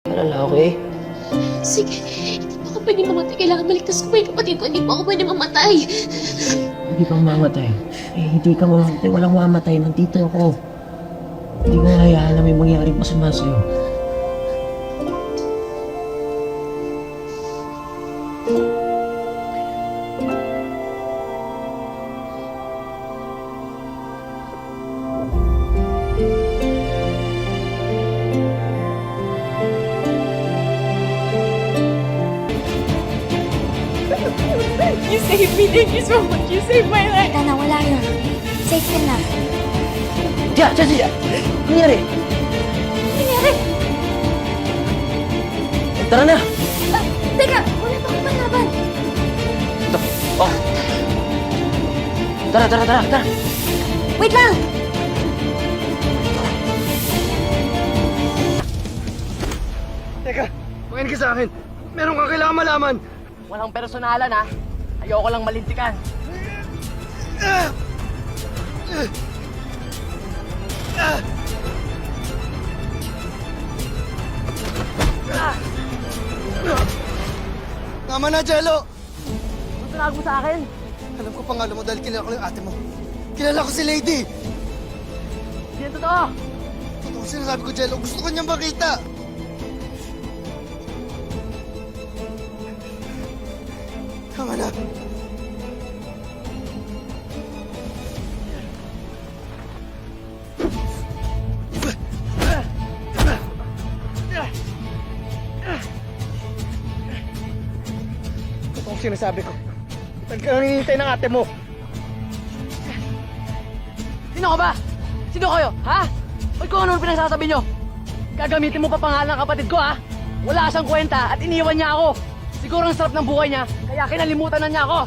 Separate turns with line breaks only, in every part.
Alala, okay?
Sige, hindi pa ako pwede mamatay. Kailangan maligtas ko pa yung kapatid ko. Hindi pa ako pwede mamatay.
Hindi ka mamatay. Eh, hindi ka mamatay. Walang mamatay. Nandito ako. Hindi ko hayaan na may mangyaring masama sa'yo.
You saved me. Thank you so much. You saved my life.
Tana, wala yun. Safe ka na.
Diya! Ano nangyari?
Nangyari?
Tara na!
Teka, wala pa akong panlaban.
Ito. Oh. Tara!
Wait lang!
Teka, makinig ka sa akin. Meron kang kailangan malaman.
Walang personalan, ha? Ayoko lang malintikan.
Tama na, Jello!
Ano tinawag mo sa akin?
Alam ko pangalan mo dahil kilala ko yung ate mo. Kilala ko si Lady!
Hindi yan totoo!
Totoo sinasabi ko, Jello. Gusto ko niyang makita. Tama na. Totoo sinasabi ko. Ba't ka nanginintay ng ate mo?
Sino ka ba? Sino kayo, ha? Ba't kung ano pinagsasabi nyo? Gagamitin mo pa pangalan ng kapatid ko, ha? Wala siyang kwenta at iniwan niya ako. Siguro ang sarap ng buhay niya, kaya kinalimutan na niya ako.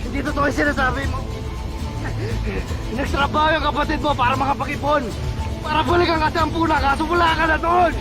Hindi totoo yung sinasabi mo. Nagtrabaho yung kapatid mo para makapag-ipon. Para balikan ka sa ampuna, kaso wala ka na doon.